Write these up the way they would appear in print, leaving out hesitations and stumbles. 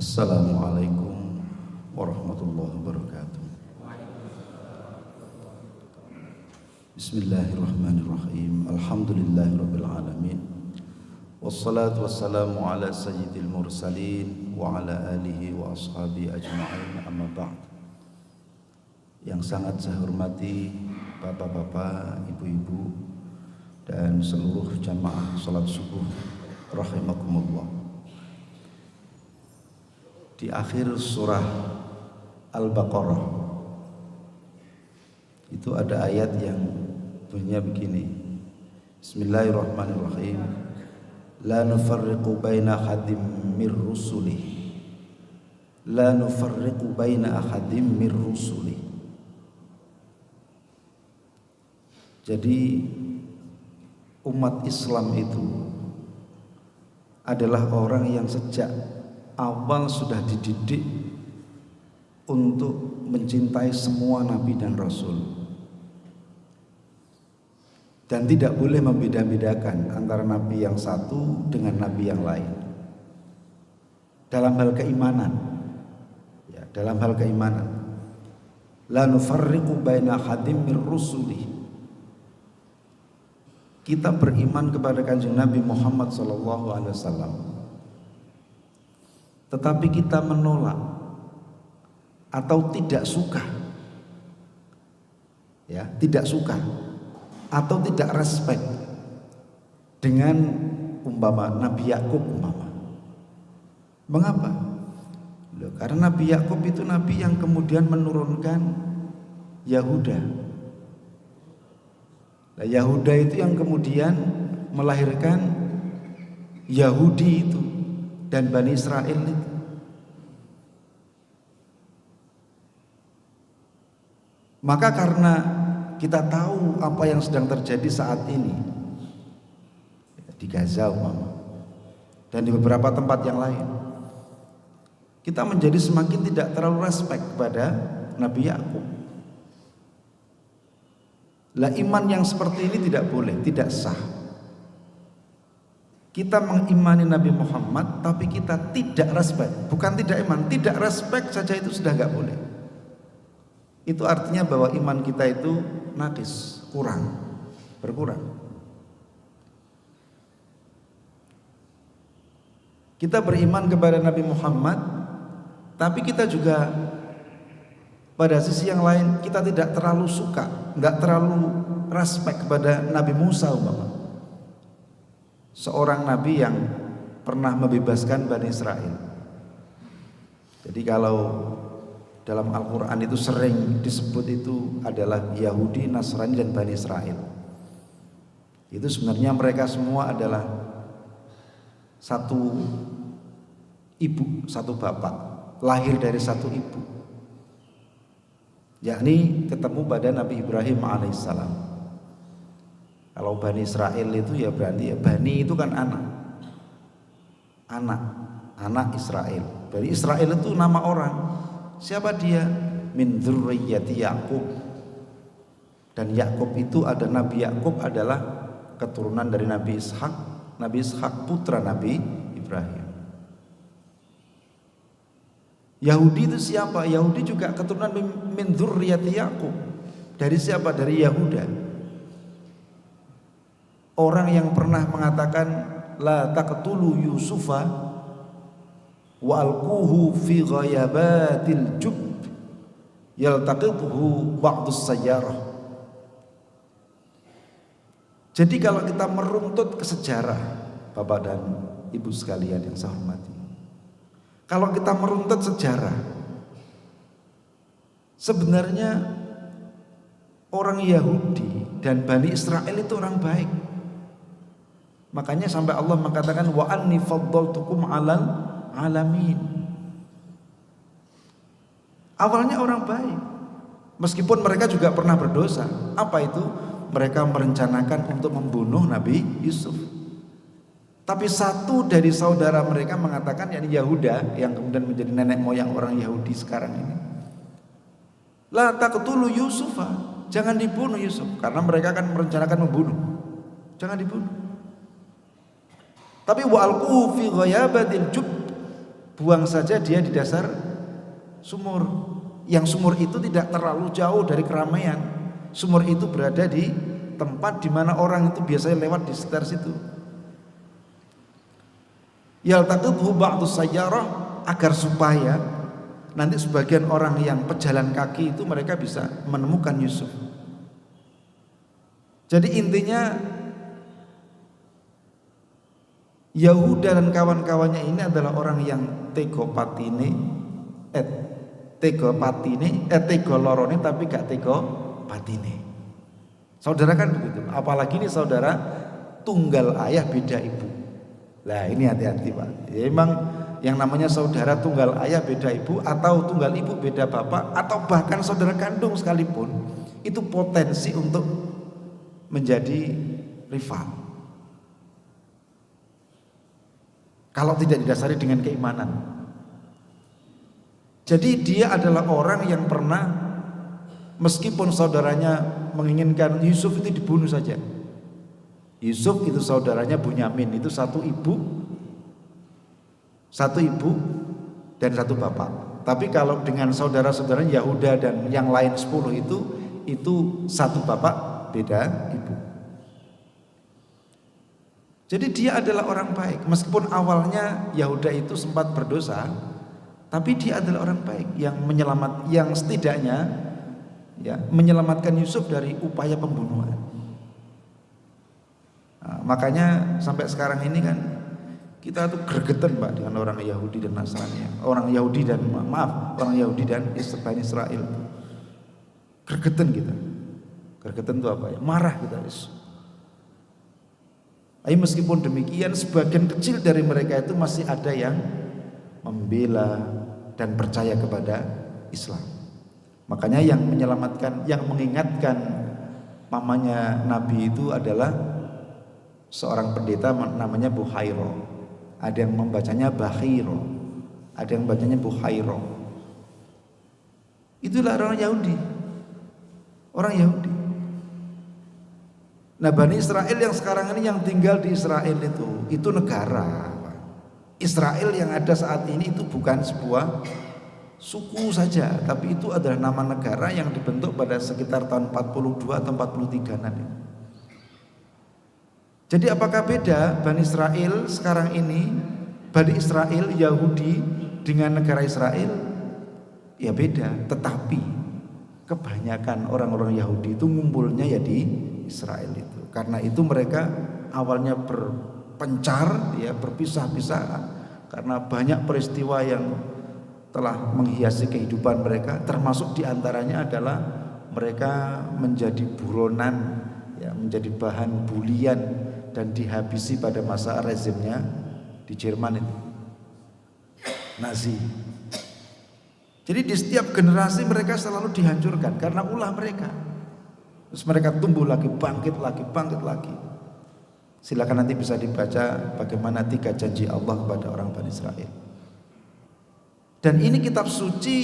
Assalamualaikum warahmatullahi wabarakatuh. Bismillahirrahmanirrahim. Alhamdulillahirabbil alamin. Wassalatu wassalamu ala sayyidil mursalin wa ala alihi wa ashabihi ajma'in, amma ba'd. Yang sangat saya hormati bapak-bapak, ibu-ibu dan seluruh jamaah salat subuh rahimakumullah. Di akhir surah Al-Baqarah itu ada ayat yang bunyinya begini. Bismillahirrahmanirrahim. La nufarriqu baina ahadim mir rusulih. La nufarriqu baina ahadim mir rusulih. Jadi umat Islam itu adalah orang yang sejak awal sudah dididik untuk mencintai semua nabi dan rasul, dan tidak boleh membeda-bedakan antara nabi yang satu dengan nabi yang lain dalam hal keimanan. Ya, dalam hal keimanan. La nufarriqu baina hadim mir rusuli. Kita beriman kepada Kanjeng Nabi Muhammad SAW, tetapi kita menolak atau tidak suka, ya, tidak suka atau tidak respect dengan umpama Nabi Yakub umpama. Mengapa? Loh, karena Nabi Yakub itu nabi yang kemudian menurunkan Yahuda. Nah, Yahuda itu yang kemudian melahirkan Yahudi itu dan Bani Israel itu. Maka karena kita tahu apa yang sedang terjadi saat ini di Gaza umpama, dan di beberapa tempat yang lain, kita menjadi semakin tidak terlalu respect kepada Nabi Yakub. Lah, iman yang seperti ini tidak boleh, tidak sah. Kita mengimani Nabi Muhammad tapi kita tidak respect, bukan tidak iman, tidak respect saja itu sudah gak boleh. Itu artinya bahwa iman kita itu naqis, kurang, berkurang. Kita beriman kepada Nabi Muhammad, tapi kita juga pada sisi yang lain kita tidak terlalu suka, nggak terlalu respect kepada Nabi Musa umpama, seorang nabi yang pernah membebaskan Bani Israel. Jadi kalau dalam Al-Quran itu sering disebut itu adalah Yahudi, Nasrani dan Bani Israel. Itu sebenarnya mereka semua adalah satu ibu, satu bapak, lahir dari satu ibu, yakni ketemu pada Nabi Ibrahim alaihissalam. Kalau Bani Israel itu ya berarti ya, Bani itu kan anak Israel. Bani Israel itu nama orang. Siapa dia? Min dzurriyyati Yaqub. Dan Yakub itu ada, Nabi Yakub adalah keturunan dari Nabi Ishak. Nabi Ishak putra Nabi Ibrahim. Yahudi itu siapa? Yahudi juga keturunan min dzurriyyati Yaqub. Dari siapa? Dari Yahuda. Orang yang pernah mengatakan la taqtulu Yusufa wa alquhu fi ghayabatil jub yaltaqithu ba'dus sayyarah. Jadi kalau kita meruntut ke sejarah, Bapak dan Ibu sekalian yang saya hormati, kalau kita meruntut sejarah, sebenarnya orang Yahudi dan Bani Israel itu orang baik. Makanya sampai Allah mengatakan wa anni faddaltukum 'alal alamin. Awalnya orang baik, meskipun mereka juga pernah berdosa. Apa itu? Mereka merencanakan untuk membunuh Nabi Yusuf. Tapi satu dari saudara mereka mengatakan, yakni Yahuda yang kemudian menjadi nenek moyang orang Yahudi sekarang ini, la taqtulu Yusufa, jangan dibunuh Yusuf, karena mereka akan merencanakan membunuh. Jangan dibunuh. Tapi wa alquhu fi ghayabatil jub, buang saja dia di dasar sumur. Yang sumur itu tidak terlalu jauh dari keramaian. Sumur itu berada di tempat di mana orang itu biasanya lewat di sekitar situ. Yaltaqithu ba'du sayyarah, agar supaya nanti sebagian orang yang pejalan kaki itu mereka bisa menemukan Yusuf. Jadi intinya Yahuda dan kawan-kawannya ini adalah orang yang tego lorone tapi gak tego patine. Saudara kan begitu, apalagi ini saudara tunggal ayah beda ibu. Lah ini hati-hati Pak. Ya, memang yang namanya saudara tunggal ayah beda ibu atau tunggal ibu beda bapak atau bahkan saudara kandung sekalipun itu potensi untuk menjadi rival. Kalau tidak didasari dengan keimanan. Jadi dia adalah orang yang pernah, meskipun saudaranya menginginkan Yusuf itu dibunuh saja. Yusuf itu saudaranya Bunyamin, itu satu ibu dan satu bapak. Tapi kalau dengan saudara-saudara Yahuda dan yang lain 10 itu satu bapak beda ibu. Jadi dia adalah orang baik. Meskipun awalnya Yahuda itu sempat berdosa, tapi dia adalah orang baik yang setidaknya ya, menyelamatkan Yusuf dari upaya pembunuhan. Nah, makanya sampai sekarang ini kan kita tuh gregetan Pak dengan orang Yahudi dan Nasrani. Orang Yahudi dan Bani Israel. Gregetan kita. Gregetan itu apa ya? Marah kita. Tapi meskipun demikian sebagian kecil dari mereka itu masih ada yang membela dan percaya kepada Islam. Makanya yang menyelamatkan, yang mengingatkan mamanya Nabi itu adalah seorang pendeta namanya Buhairo. Ada yang membacanya Bahiro, ada yang membacanya Buhairo. Itulah orang Yahudi. Orang Yahudi. Nah, Bani Israel yang sekarang ini yang tinggal di Israel itu negara. Israel yang ada saat ini itu bukan sebuah suku saja, tapi itu adalah nama negara yang dibentuk pada sekitar tahun 42 atau 43 nanti. Jadi apakah beda Bani Israel sekarang ini, Bani Israel Yahudi dengan negara Israel? Ya beda, tetapi kebanyakan orang-orang Yahudi itu ngumpulnya ya di Israel itu. Karena itu mereka awalnya berpencar, ya berpisah-pisah karena banyak peristiwa yang telah menghiasi kehidupan mereka. Termasuk diantaranya adalah mereka menjadi buronan, ya menjadi bahan bulian dan dihabisi pada masa rezimnya di Jerman itu, Nazi. Jadi di setiap generasi mereka selalu dihancurkan karena ulah mereka. Terus mereka tumbuh lagi, bangkit lagi. Silakan nanti bisa dibaca bagaimana 3 janji Allah kepada orang Bani Israel. Dan ini kitab suci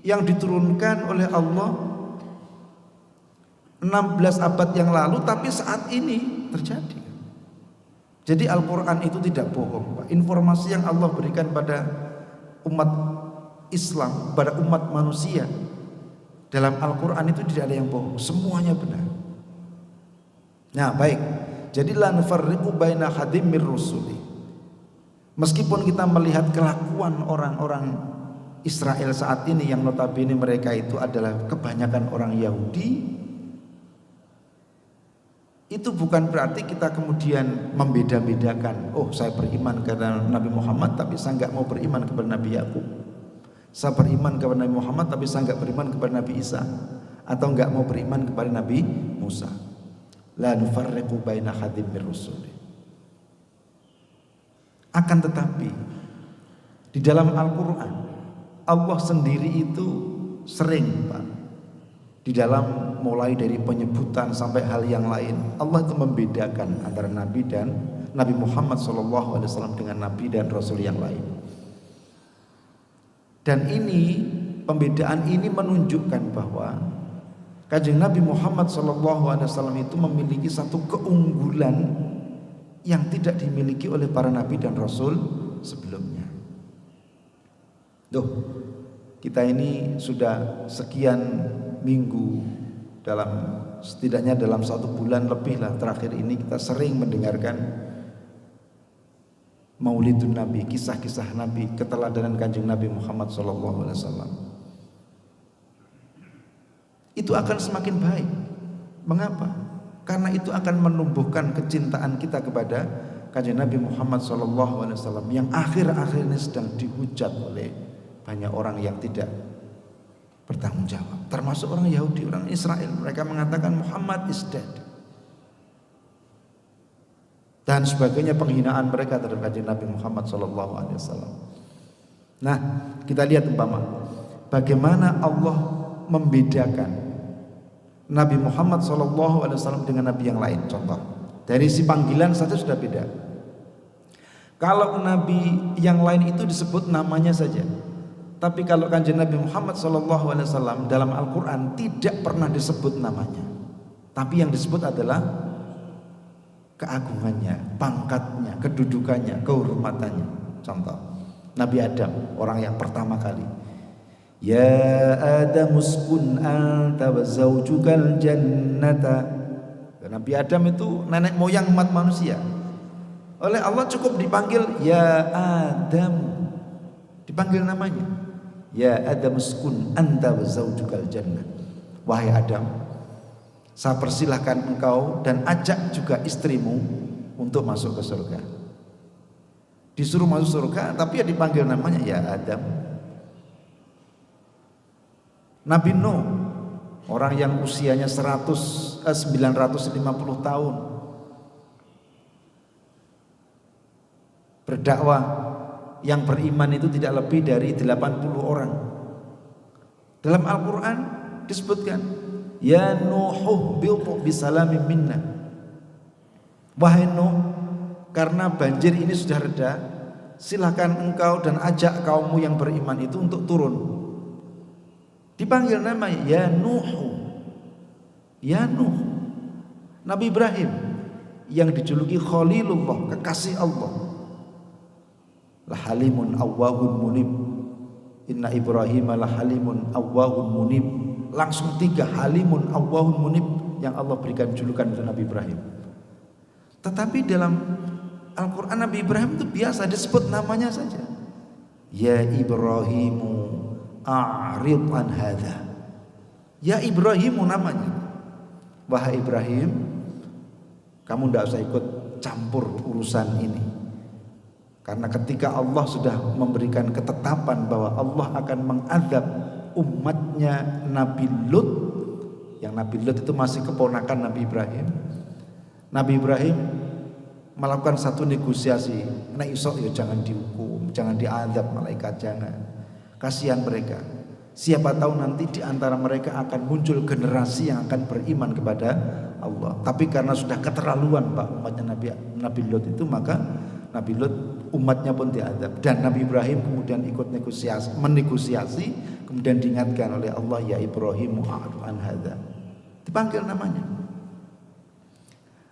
yang diturunkan oleh Allah 16 abad yang lalu, tapi saat ini terjadi. Jadi Al-Quran itu tidak bohong. Informasi yang Allah berikan pada umat Islam, pada umat manusia dalam Al-Quran itu tidak ada yang bohong, semuanya benar. Nah baik, jadi la nufarriqu baina hadim mir rusuli. Meskipun kita melihat kelakuan orang-orang Israel saat ini yang notabene mereka itu adalah kebanyakan orang Yahudi, itu bukan berarti kita kemudian membeda-bedakan. Oh saya beriman kepada Nabi Muhammad tapi saya enggak mau beriman kepada Nabi Yakub. Saya beriman kepada Nabi Muhammad tapi saya enggak beriman kepada Nabi Isa, atau enggak mau beriman kepada Nabi Musa. La nufarriqu baina hadim mir rusul. Akan tetapi di dalam Al-Quran Allah sendiri itu sering Pak, di dalam mulai dari penyebutan sampai hal yang lain, Allah itu membedakan antara Nabi dan Nabi Muhammad SAW dengan Nabi dan Rasul yang lain. Dan ini, pembedaan ini menunjukkan bahwa Kanjeng Nabi Muhammad SAW itu memiliki satu keunggulan yang tidak dimiliki oleh para Nabi dan Rasul sebelumnya. Duh, kita ini sudah sekian minggu, setidaknya dalam 1 bulan lebih lah terakhir ini kita sering mendengarkan Maulidun Nabi, kisah-kisah Nabi, keteladanan Kanjeng Nabi Muhammad SAW. Itu akan semakin baik. Mengapa? Karena itu akan menumbuhkan kecintaan kita kepada Kanjeng Nabi Muhammad SAW yang akhir-akhir ini sedang dihujat oleh banyak orang yang tidak bertanggung jawab, termasuk orang Yahudi, orang Israel. Mereka mengatakan Muhammad is dead dan sebagainya, penghinaan mereka terhadap Kanjeng Nabi Muhammad SAW. Nah, kita lihat umpama bagaimana Allah membedakan Nabi Muhammad SAW dengan Nabi yang lain. Contoh, dari si panggilan saja sudah beda. Kalau Nabi yang lain itu disebut namanya saja, tapi kalau Kanjeng Nabi Muhammad SAW dalam Al-Quran tidak pernah disebut namanya, tapi yang disebut adalah keagungannya, pangkatnya, kedudukannya, kehormatannya. Contoh, Nabi Adam, orang yang pertama kali, ya Adam uskun anta wa zaujukal jannata. Nabi Adam itu nenek moyang umat manusia. Oleh Allah cukup dipanggil ya Adam, dipanggil namanya, ya Adam uskun anta wa zaujukal jannah. Wahai Adam, saya persilahkan engkau dan ajak juga istrimu untuk masuk ke surga. Disuruh masuk surga, tapi ya dipanggil namanya ya Adam. Nabi Nuh, orang yang usianya 950 tahun, berdakwah, yang beriman itu tidak lebih dari 80 orang. Dalam Al-Quran disebutkan, ya Nuh bi'tu bisalamin minna. Wahai Nuh, karena banjir ini sudah reda, silakan engkau dan ajak kaummu yang beriman itu untuk turun. Dipanggil namanya ya Nuh. Ya Nuh. Nabi Ibrahim yang dijuluki Khalilullah, kekasih Allah, lahalimun awwahun munib. Inna Ibrahim lahalimun awwahun munib. Langsung 3 halimun awwahun munib yang Allah berikan julukan untuk Nabi Ibrahim. Tetapi dalam Al-Quran Nabi Ibrahim itu biasa disebut namanya saja. Ya Ibrahimu a'rid an hadha. Ya Ibrahimu namanya. Wahai Ibrahim, kamu tidak usah ikut campur urusan ini. Karena ketika Allah sudah memberikan ketetapan bahwa Allah akan mengadab umatnya Nabi Lut, yang Nabi Lut itu masih keponakan Nabi Ibrahim. Nabi Ibrahim melakukan satu negosiasi, nek iso ya jangan dihukum, jangan diadab malaikat, jangan. Kasihan mereka. Siapa tahu nanti di antara mereka akan muncul generasi yang akan beriman kepada Allah. Tapi karena sudah keterlaluan Pak umatnya Nabi Lut itu, maka Nabi Lut umatnya pun diadab. Dan Nabi Ibrahim kemudian ikut menegosiasi, kemudian diingatkan oleh Allah, ya Ibrahim a'rid an hadza. Dipanggil namanya.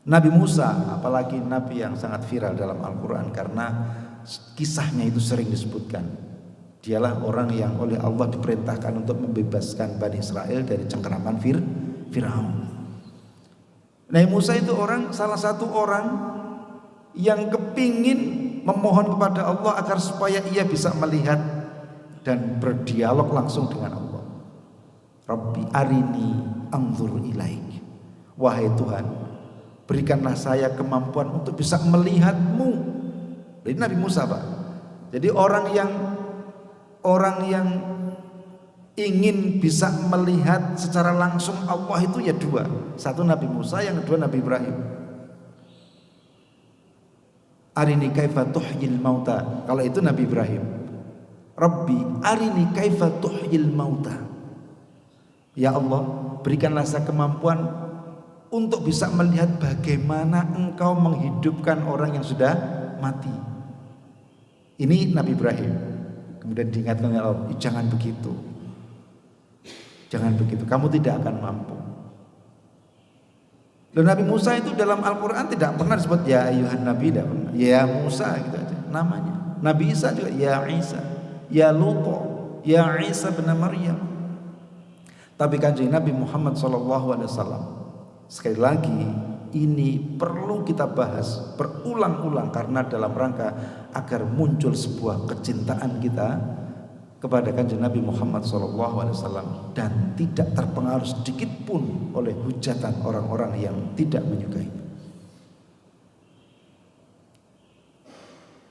Nabi Musa, apalagi nabi yang sangat viral dalam Al-Quran karena kisahnya itu sering disebutkan. Dialah orang yang oleh Allah diperintahkan untuk membebaskan Bani Israel dari cengkeraman Firaun. Nabi Musa itu salah satu orang yang kepingin memohon kepada Allah agar supaya ia bisa melihat dan berdialog langsung dengan Allah. Rabbi arini anzur ilaik. Wahai Tuhan, berikanlah saya kemampuan untuk bisa melihatmu. Jadi Nabi Musa Pak. Jadi orang yang ingin bisa melihat secara langsung Allah itu ya 2. Satu Nabi Musa, yang kedua Nabi Ibrahim. Arini kaifa tuhyil mauta. Kalau itu Nabi Ibrahim. Rabbi arini kaifa tuhyil mauta. Ya Allah, berikanlah saya kemampuan untuk bisa melihat bagaimana engkau menghidupkan orang yang sudah mati. Ini Nabi Ibrahim. Kemudian diingatkan oleh Allah, jangan begitu. Jangan begitu, kamu tidak akan mampu. Dan Nabi Musa itu dalam Al-Quran tidak pernah disebut ya ayuhan Nabi, tidak pernah. Ya Musa gitu aja namanya. Nabi Isa juga ya Isa, ya Luto. ya Isa bin Maryam. Tapi kanjeng Nabi Muhammad SAW, sekali lagi ini perlu kita bahas berulang-ulang karena dalam rangka agar muncul sebuah kecintaan kita kepada kanjeng Nabi Muhammad SAW dan tidak terpengaruh sedikit pun oleh hujatan orang-orang yang tidak menyukai.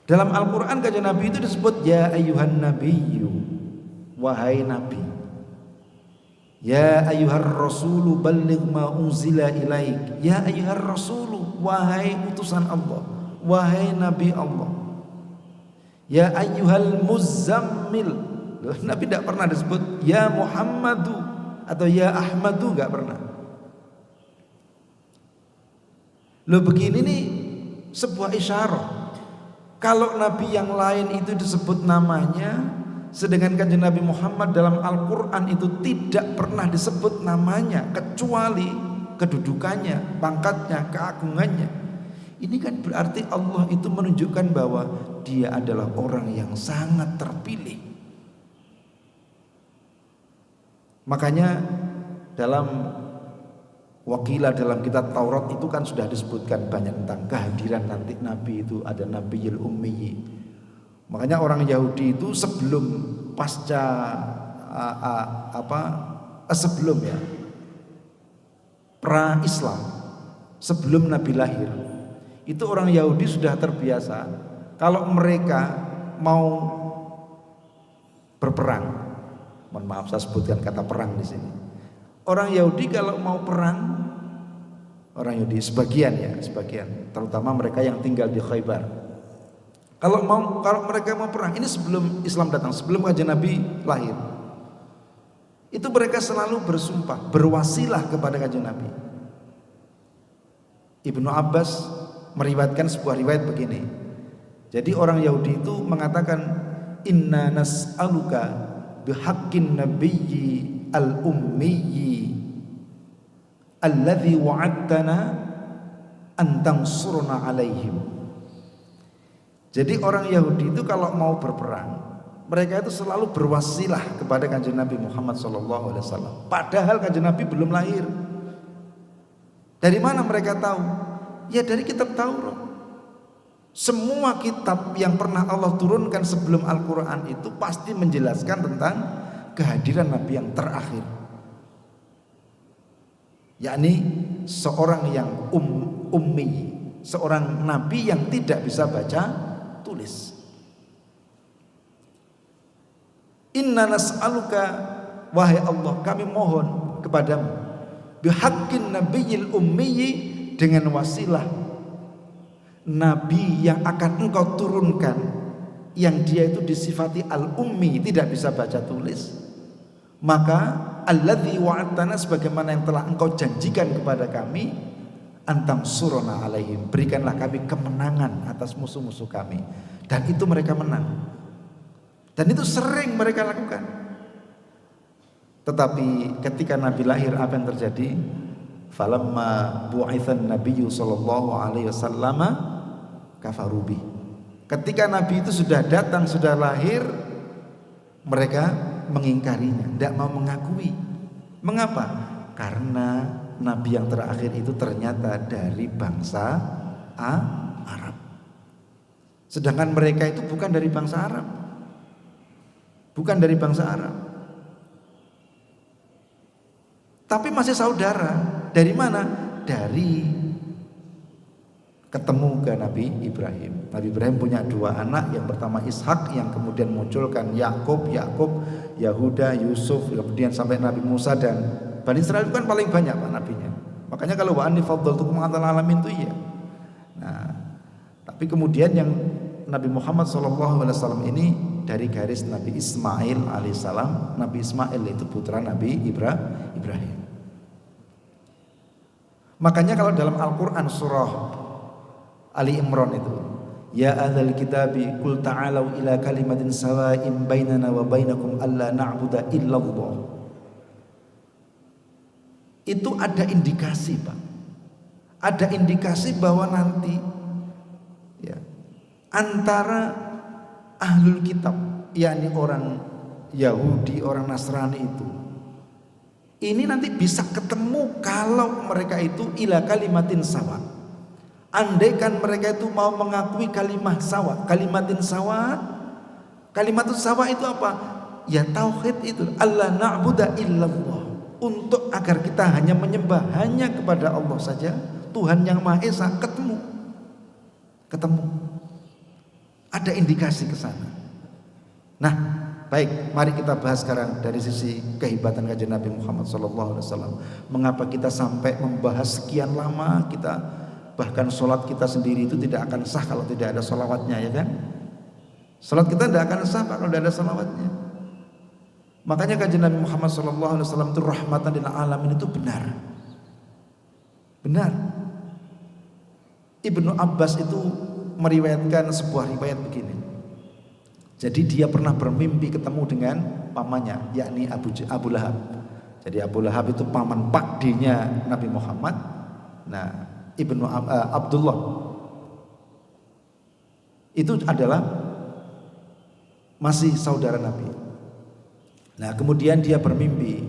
Dalam Al-Quran kanjeng Nabi itu disebut ya ayyuhan nabiyyu, wahai Nabi. Ya ayyuhar rasulu balligh ma unzila ilaik. Ya ayyuhar rasulu, wahai utusan Allah, wahai Nabi Allah. Ya ayyuhal muzammil. Nabi tidak pernah disebut ya Muhammadu atau ya Ahmadu, enggak pernah. Loh, begini nih sebuah isyarat. Kalau Nabi yang lain itu disebut namanya, sedangkan kanjeng Nabi Muhammad dalam Al-Quran itu tidak pernah disebut namanya kecuali kedudukannya, pangkatnya, keagungannya. Ini kan berarti Allah itu menunjukkan bahwa dia adalah orang yang sangat terpilih. Makanya dalam Wakilah dalam kitab Taurat itu kan sudah disebutkan banyak tentang kehadiran nanti Nabi itu ada Nabiyul Ummi. Makanya orang Yahudi itu sebelum sebelum ya pra Islam, sebelum Nabi lahir, itu orang Yahudi sudah terbiasa kalau mereka mau berperang. Mohon maaf saya sebutkan kata perang di sini. Orang Yahudi kalau mau perang, orang Yahudi sebagian, terutama mereka yang tinggal di Khaybar. Kalau mereka mau perang, ini sebelum Islam datang, sebelum kanjeng Nabi lahir, itu mereka selalu bersumpah, berwasilah kepada kanjeng Nabi. Ibnu Abbas meriwayatkan sebuah riwayat begini. Jadi orang Yahudi itu mengatakan, inna nas'aluka bihaqqin nabiyyi al-ummiyyi alladzi wa'adtana an tansurna alaihim. Jadi orang Yahudi itu kalau mau berperang, mereka itu selalu berwasilah kepada kanjeng Nabi Muhammad SAW. Padahal kanjeng Nabi belum lahir. Dari mana mereka tahu? Ya dari kitab Taurat. Semua kitab yang pernah Allah turunkan sebelum Al-Quran itu pasti menjelaskan tentang kehadiran Nabi yang terakhir, yakni seorang yang ummi, seorang Nabi yang tidak bisa baca tulis. Inna nas'aluka, wahai Allah, kami mohon kepadamu, bihaqqin nabiyil ummi, dengan wasilah Nabi yang akan engkau turunkan, yang dia itu disifati al-ummi, tidak bisa baca tulis. Maka alladzi wa'adtana, sebagaimana yang telah engkau janjikan kepada kami, antang surona alaihim, berikanlah kami kemenangan atas musuh-musuh kami. Dan itu mereka menang. Dan itu sering mereka lakukan. Tetapi ketika Nabi lahir, apa yang terjadi? Falamma bu'itsan nabiyyu sallallahu alaihi wasallam kafarubi. Ketika Nabi itu sudah datang, sudah lahir, mereka mengingkarinya, tidak mau mengakui. Mengapa? Karena Nabi yang terakhir itu ternyata dari bangsa Arab. Sedangkan mereka itu bukan dari bangsa Arab. Bukan dari bangsa Arab. Tapi masih saudara. Dari mana? Dari ketemu ke Nabi Ibrahim. Nabi Ibrahim punya dua anak, yang pertama Ishak, yang kemudian munculkan Yakub, Yahuda, Yusuf, kemudian sampai Nabi Musa. Dan Bani Israel itu kan paling banyak Pak nabinya. Makanya kalau wa anni faddaltukum 'alal alamin itu iya. Nah, tapi kemudian yang Nabi Muhammad SAW ini dari garis Nabi Ismail alaihissalam. Nabi Ismail itu putra Nabi Ibrahim. Makanya kalau dalam Al-Quran surah Ali Imran itu, ya ahlal kitabi qul ta'alau ila kalimatin sawa'in bainana wa bainakum alla na'budu illallah. Itu ada indikasi, Pak. Ada indikasi bahwa nanti ya, antara ahlul kitab, yakni orang Yahudi, orang Nasrani itu, ini nanti bisa ketemu kalau mereka itu ila kalimatin sawa. Andaikan mereka itu mau mengakui kalimat sawa, kalimatin sawa. Kalimatun sawa itu apa? Ya tauhid itu, Allah na'budu illallah. Untuk agar kita hanya menyembah hanya kepada Allah saja, Tuhan yang Maha Esa, ketemu. Ada indikasi ke sana. Nah, baik, mari kita bahas sekarang dari sisi kehebatan Kanjeng Nabi Muhammad SAW. Mengapa kita sampai membahas sekian lama, kita bahkan sholat kita sendiri itu tidak akan sah kalau tidak ada sholawatnya, ya kan? Sholat kita tidak akan sah kalau tidak ada sholawatnya. Makanya Kanjeng Nabi Muhammad SAW itu rahmatan lil alamin, itu benar. Ibnu Abbas itu meriwayatkan sebuah riwayat begini. Jadi dia pernah bermimpi ketemu dengan pamannya, yakni Abu Lahab. Jadi Abu Lahab itu paman pakdinya Nabi Muhammad. Nah, Ibnu Abdullah itu adalah masih saudara Nabi. Nah, kemudian dia bermimpi.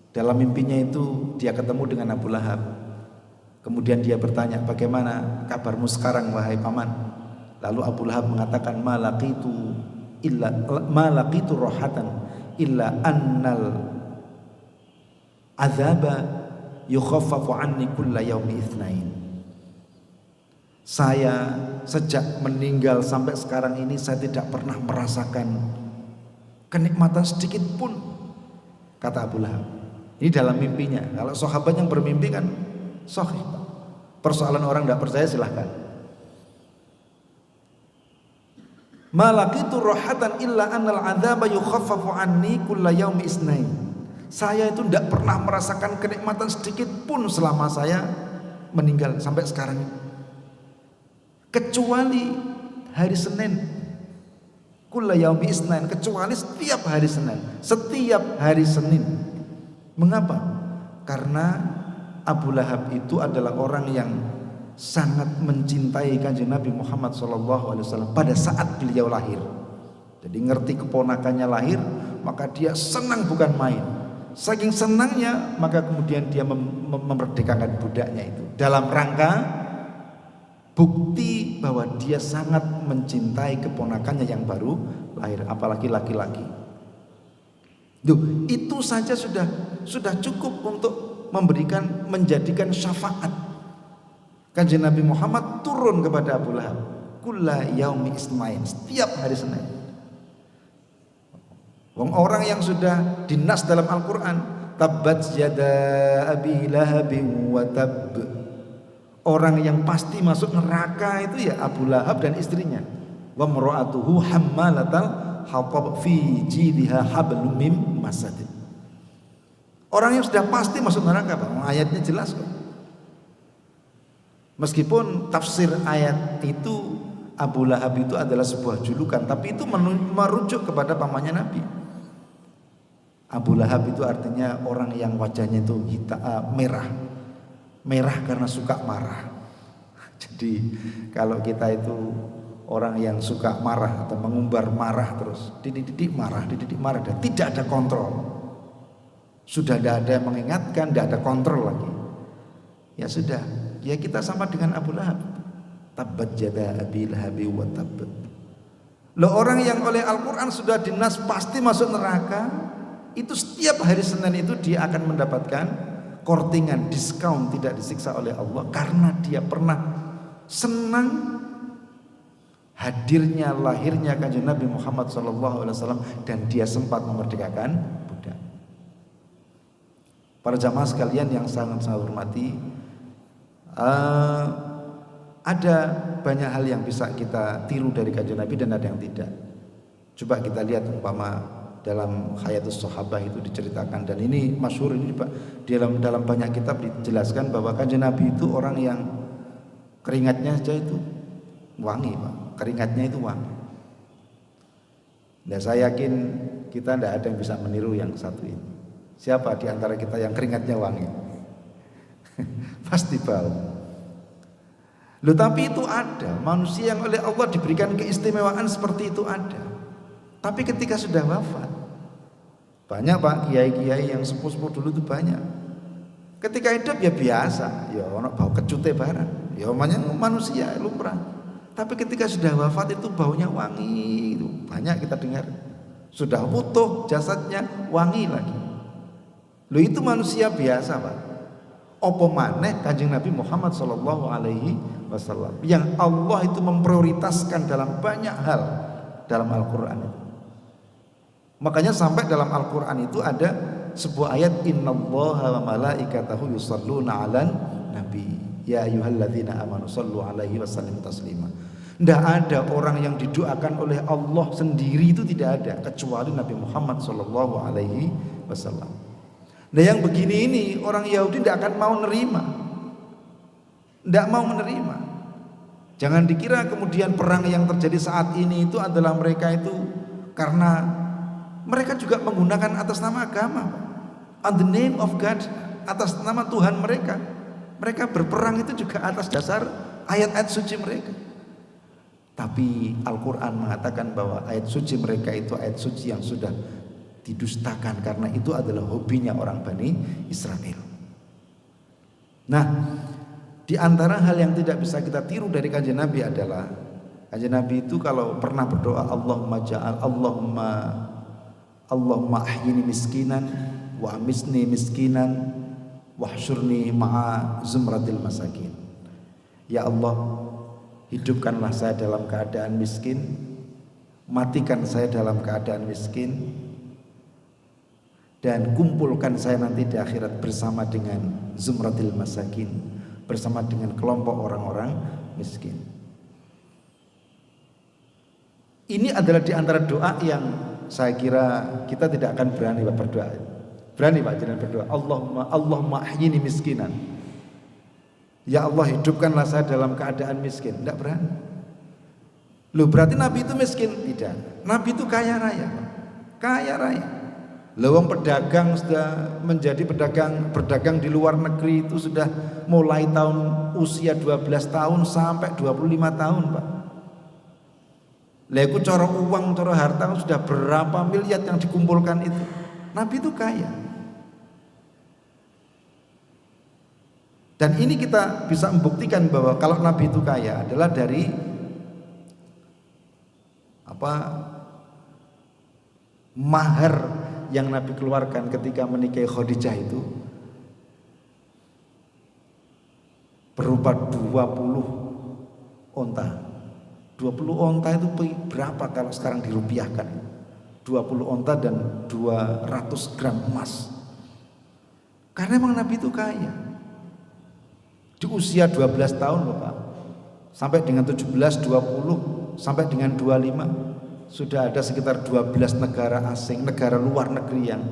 Dalam mimpinya itu dia ketemu dengan Abu Lahab. Kemudian dia bertanya, bagaimana kabarmu sekarang wahai paman? Lalu Abu Lahab mengatakan, ma laqitu rohatan illa annal azaba yukhaffafu anni kulla yaumi itsnain. Saya sejak meninggal sampai sekarang ini saya tidak pernah merasakan kenikmatan sedikit pun, kata Abu Lahab. Ini dalam mimpinya. Kalau sahabat yang bermimpi kan sahih. Persoalan orang tidak percaya silahkan. Malakitu rohatan illa annal adzaba yukhaffafu anni kulla yaumi isnain. Saya itu tidak pernah merasakan kenikmatan sedikit pun selama saya meninggal sampai sekarang, kecuali hari Senin. Kulla yaumi isnain, kecuali setiap hari Senin. Setiap hari Senin. Mengapa? Karena Abu Lahab itu adalah orang yang sangat mencintai Kanjeng Nabi Muhammad SAW pada saat beliau lahir. Jadi ngerti keponakannya lahir, maka dia senang bukan main. Saking senangnya, maka kemudian dia memerdekakan budaknya itu dalam rangka bukti bahwa dia sangat mencintai keponakannya yang baru lahir, apalagi laki-laki. Duh, itu saja sudah cukup untuk menjadikan syafaat. Kanjeng Nabi Muhammad turun kepada Abu Lahab kulla yaumi isnain, setiap hari Senin. Orang yang sudah dinas dalam Al-Quran, tabbat yada abi lahabin wa tab. Orang yang pasti masuk neraka itu ya Abu Lahab dan istrinya. Wa mra'atuhu hammalatal hatab fi jidha hablum mim masad. Orang yang sudah pasti masuk neraka, Pak. Ayatnya jelas kok. Meskipun tafsir ayat itu Abu Lahab itu adalah sebuah julukan, tapi itu merujuk kepada pamannya Nabi. Abu Lahab itu artinya orang yang wajahnya itu merah. Merah karena suka marah. Jadi kalau kita itu orang yang suka marah atau mengumbar marah terus, dididik marah dan tidak ada kontrol. Sudah tidak ada yang mengingatkan, tidak ada kontrol lagi. Ya sudah, ya kita sama dengan Abu Lahab. Tabbat yada abi lahabi wa tab. Loh, orang yang oleh Al-Quran sudah dinas pasti masuk neraka, itu setiap hari Senin itu dia akan mendapatkan kortingan, diskon, tidak disiksa oleh Allah, karena dia pernah senang hadirnya, lahirnya Kanjeng Nabi Muhammad SAW, dan dia sempat memerdekakan budak. Para jamaah sekalian yang sangat saya hormati, ada banyak hal yang bisa kita tiru dari Kanjeng Nabi dan ada yang tidak. Coba kita lihat umpama dalam Hayatus Sahabah itu diceritakan, dan ini masyhur ini Pak, dalam banyak kitab dijelaskan bahwa Kanjeng Nabi itu orang yang keringatnya saja itu wangi, Pak. Keringatnya itu wangi. Nah, saya yakin kita tidak ada yang bisa meniru yang satu ini. Siapa di antara kita yang keringatnya wangi? Pasti bau. Loh, tapi itu ada manusia yang oleh Allah diberikan keistimewaan seperti itu ada. Tapi ketika sudah wafat, Banyak Pak kiai-kiai yang sepuh-sepuh dulu itu banyak. Ketika hidup ya biasa, ya ono bau kecute barang, ya namanya manusia lumrah. Tapi ketika sudah wafat itu baunya wangi, itu banyak kita dengar. Sudah utuh jasadnya wangi lagi. Loh itu manusia biasa Pak. Apa maneh Kanjeng Nabi Muhammad sallallahu alaihi wasallam yang Allah itu memprioritaskan dalam banyak hal dalam Al-Qur'an itu. Makanya sampai dalam Al-Qur'an itu ada sebuah ayat innallaha wa malaikatahu yusholluna 'alan nabi ya ayyuhalladzina amanu shallu 'alaihi wasallimu taslima. Tidak ada orang yang didoakan oleh Allah sendiri, itu tidak ada kecuali Nabi Muhammad sallallahu alaihi wasallam. Nah yang begini ini orang Yahudi tidak akan mau nerima, tidak mau menerima. Jangan dikira kemudian perang yang terjadi saat ini itu adalah mereka itu karena mereka juga menggunakan atas nama agama, on the name of God, atas nama Tuhan mereka. Mereka berperang itu juga atas dasar ayat-ayat suci mereka. Tapi Al-Quran mengatakan bahwa ayat suci mereka itu ayat suci yang sudah didustakan karena itu adalah hobinya orang Bani Israel. Nah, di antara hal yang tidak bisa kita tiru dari Kanjeng Nabi adalah Kanjeng Nabi itu kalau pernah berdoa Allahumma ahyini miskinan wa amisni miskinan wahsyurni ma'a zumratil masakin. Ya Allah, hidupkanlah saya dalam keadaan miskin, matikan saya dalam keadaan miskin, dan kumpulkan saya nanti di akhirat bersama dengan zumratil masakin, bersama dengan kelompok orang-orang miskin. Ini adalah di antara doa yang saya kira kita tidak akan berani Pak berdoa. Berani Pak jangan berdoa Allahumma ahyini miskinan. Ya Allah, hidupkanlah saya dalam keadaan miskin. Tidak berani. Loh berarti Nabi itu miskin? Tidak. Nabi itu kaya raya. Kaya raya. Lawang pedagang sudah menjadi berdagang di luar negeri itu sudah mulai tahun usia 12 tahun sampai 25 tahun Pak. Lah iku cara uang, cara harta sudah berapa miliar yang dikumpulkan itu. Nabi itu kaya. Dan ini kita bisa membuktikan bahwa kalau Nabi itu kaya adalah dari mahar yang Nabi keluarkan ketika menikahi Khadijah itu berupa 20 onta. 20 onta itu berapa kalau sekarang dirupiahkan? 20 onta dan 200 gram emas. Karena memang Nabi itu kaya. Di usia 12 tahun loh Pak, sampai dengan 17, 20, sampai dengan 25 sudah ada sekitar 12 negara asing, negara luar negeri yang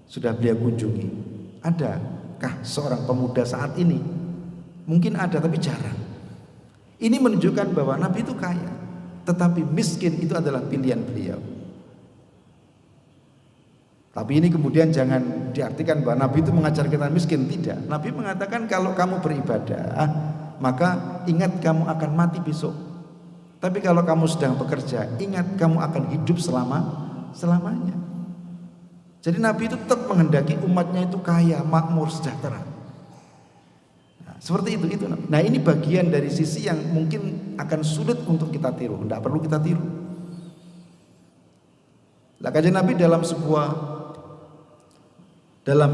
sudah beliau kunjungi. Adakah seorang pemuda saat ini? Mungkin ada tapi jarang. Ini menunjukkan bahwa Nabi itu kaya, tetapi miskin itu adalah pilihan beliau. Tapi ini kemudian jangan diartikan bahwa Nabi itu mengajar kita miskin, tidak. Nabi mengatakan kalau kamu beribadah, maka ingat kamu akan mati besok. Tapi kalau kamu sedang bekerja, ingat kamu akan hidup selamanya. Jadi Nabi itu tetap menghendaki umatnya itu kaya, makmur, sejahtera. Nah, seperti itu. Nah ini bagian dari sisi yang mungkin akan sulit untuk kita tiru. Tidak perlu kita tiru. Lah Kanjeng Nabi dalam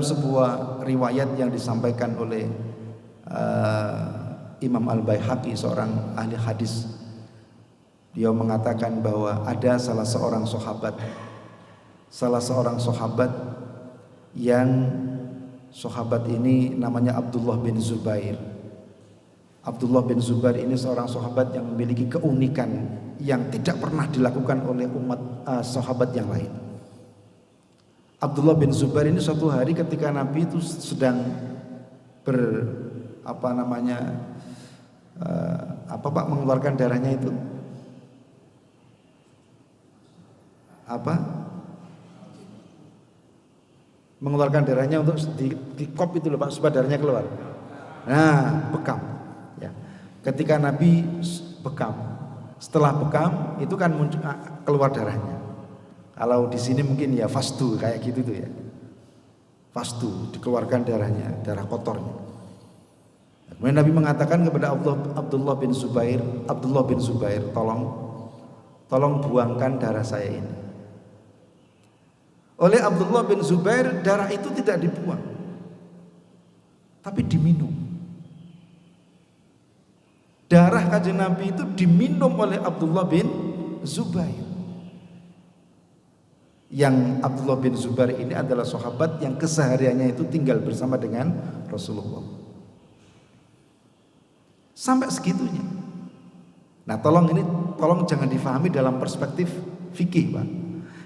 sebuah riwayat yang disampaikan oleh Imam Al-Baihaqi, seorang ahli hadis, dia mengatakan bahwa ada salah seorang sahabat yang sahabat ini namanya Abdullah bin Zubair. Abdullah bin Zubair ini seorang sahabat yang memiliki keunikan yang tidak pernah dilakukan oleh umat sahabat yang lain. Abdullah bin Zubair ini suatu hari ketika Nabi itu sedang mengeluarkan darahnya itu mengeluarkan darahnya untuk di kop itu loh Pak, supaya darahnya keluar. Nah, bekam. Ya. Ketika Nabi bekam, setelah bekam itu kan muncul keluar darahnya. Kalau di sini mungkin ya fasdu kayak gitu tuh ya. Fasdu, dikeluarkan darahnya, darah kotornya. Kemudian Nabi mengatakan kepada Abdullah bin Zubair, tolong buangkan darah saya ini. Oleh Abdullah bin Zubair, darah itu tidak dibuang, tapi diminum. Darah Kanjeng Nabi itu diminum oleh Abdullah bin Zubair. Yang Abdullah bin Zubair ini adalah sahabat yang kesehariannya itu tinggal bersama dengan Rasulullah. Sampai segitunya. Nah, tolong jangan difahami dalam perspektif fikih, Pak.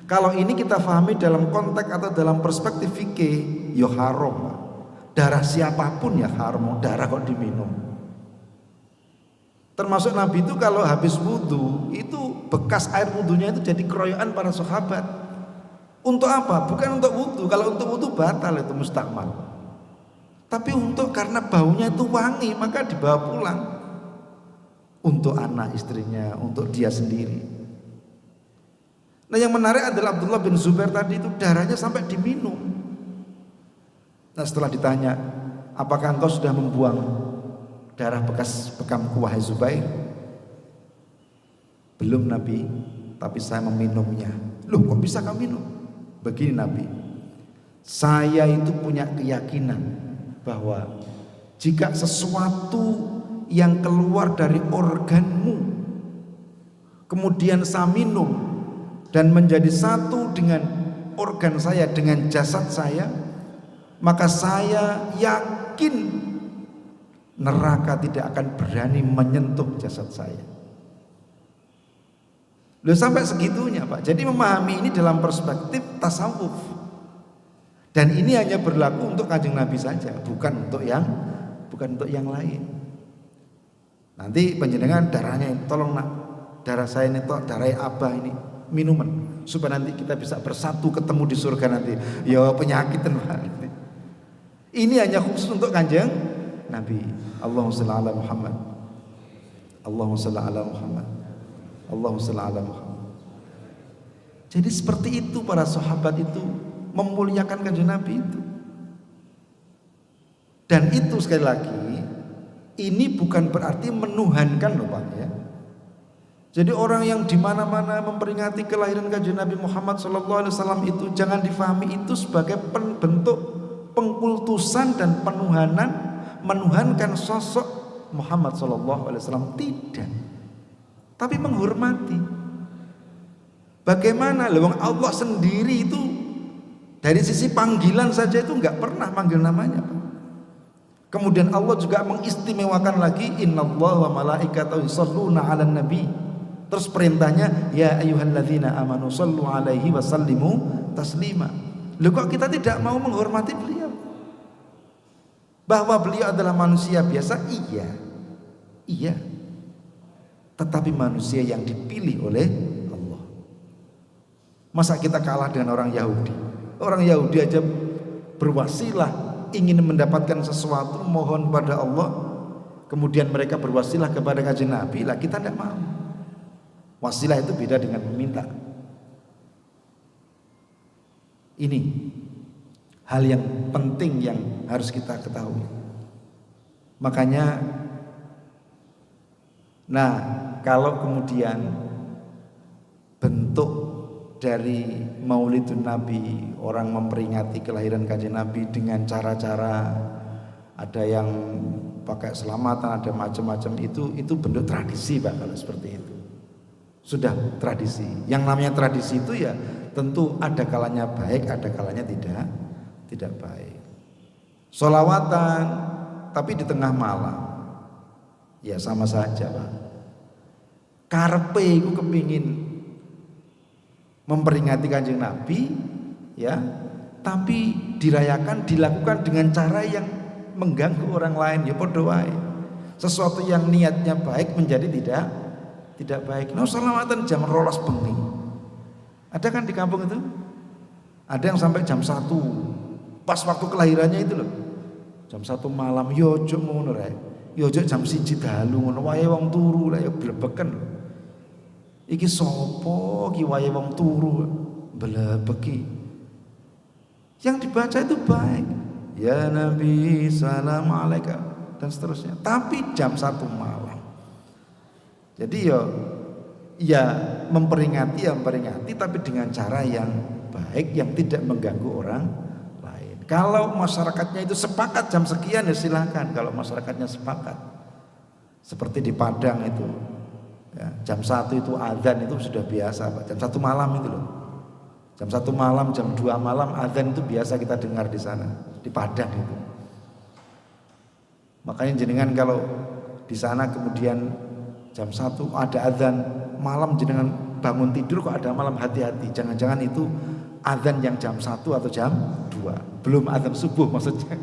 Kalau ini kita fahami dalam konteks atau dalam perspektif fikih, ya haram, Pak. Darah siapapun ya haram, darah kok diminum. Termasuk Nabi itu kalau habis wudhu, itu bekas air wudhunya itu jadi keroyokan para sahabat. Untuk apa? Bukan untuk wudhu. Kalau untuk wudhu batal, itu mustakmal. Tapi karena baunya itu wangi, maka dibawa pulang. Untuk anak istrinya, untuk dia sendiri. Nah, yang menarik adalah Abdullah bin Zubair tadi itu darahnya sampai diminum. Nah, setelah ditanya, apakah engkau sudah membuang darah bekas bekamku wahai Zubair? Belum Nabi, tapi saya meminumnya. Loh, kok bisa kamu minum? Begini Nabi, saya itu punya keyakinan bahwa jika sesuatu yang keluar dari organmu kemudian saya minum dan menjadi satu dengan organ saya, dengan jasad saya, maka saya yakin neraka tidak akan berani menyentuh jasad saya. Loh, sampai segitunya, Pak. Jadi memahami ini dalam perspektif tasawuf. Dan ini hanya berlaku untuk Kanjeng Nabi saja, bukan untuk yang lain. Nanti panjenengan darahnya, tolong nak, darah saya ini, darah Abah ini minuman, supaya nanti kita bisa bersatu ketemu di surga nanti. Ya penyakit Pak. Ini hanya khusus untuk Kanjeng Nabi. Allahumma shalli ala Muhammad. Allahumma shalli ala Muhammad. Allahumma shalli ala Muhammad. Jadi seperti itu para sahabat itu memuliakan Kanjeng Nabi itu. Dan itu sekali lagi, ini bukan berarti menuhankan loh Pak ya. Jadi orang yang di mana-mana memperingati kelahiran Kanjeng Nabi Muhammad SAW itu jangan difahami itu sebagai bentuk pengkultusan dan menuhankan sosok Muhammad SAW, tidak. Tapi menghormati. Bagaimana loh, Allah sendiri itu dari sisi panggilan saja itu nggak pernah manggil namanya. Kemudian Allah juga mengistimewakan lagi, innallaha wa malaikatahu yusholluna 'alan nabi. Terus perintahnya, ya ayyuhalladzina amanu shallu 'alaihi wa sallimu taslima. Loh, kok kita tidak mau menghormati beliau? Bahwa beliau adalah manusia biasa, iya. Tetapi manusia yang dipilih oleh Allah. Masa kita kalah dengan orang Yahudi? Orang Yahudi aja berwasilah ingin mendapatkan sesuatu, mohon pada Allah, kemudian mereka berwasilah kepada Kanjeng Nabi. Lah kita tidak mau. Wasilah itu beda dengan meminta. Ini hal yang penting yang harus kita ketahui. Makanya, nah, kalau kemudian bentuk dari Maulidun Nabi, orang memperingati kelahiran Kanjeng Nabi dengan cara-cara, ada yang pakai selamatan, ada macam-macam, itu bentuk tradisi Pak. Kalau seperti itu sudah tradisi. Yang namanya tradisi itu ya tentu ada kalanya baik, ada kalanya tidak baik. Sholawatan tapi di tengah malam, ya sama saja Pak. Karepe iku kepingin memperingati Kanjeng Nabi, ya, tapi dilakukan dengan cara yang mengganggu orang lain, ya padha wae. Sesuatu yang niatnya baik menjadi tidak baik. Nah, sholawatan jam 12 bengi. Ada kan di kampung itu? Ada yang sampai jam 1 pas waktu kelahirannya itu loh. Jam 1 malam, yo ojo ngono rek. Yo ojo jam 1 dalu ngono wae wong turu lah ya blebeken. Iki sapa ki wae wong turu belebeki. Yang dibaca itu baik. Ya Nabi salam alaika dan seterusnya. Tapi jam 1 malam. Jadi ya memperingati tapi dengan cara yang baik yang tidak mengganggu orang lain. Kalau masyarakatnya itu sepakat jam sekian ya silahkan. Kalau masyarakatnya sepakat. Seperti di Padang itu ya, jam 1 itu azan itu sudah biasa Pak. Jam 1 malam itu loh. Jam 1 malam, jam 2 malam azan itu biasa kita dengar di sana, di Padang itu. Makanya jenengan kalau di sana kemudian jam 1 ada azan malam, jenengan bangun tidur kok ada malam, hati-hati. Jangan-jangan itu azan yang jam 1 atau jam 2. Belum azan subuh maksudnya.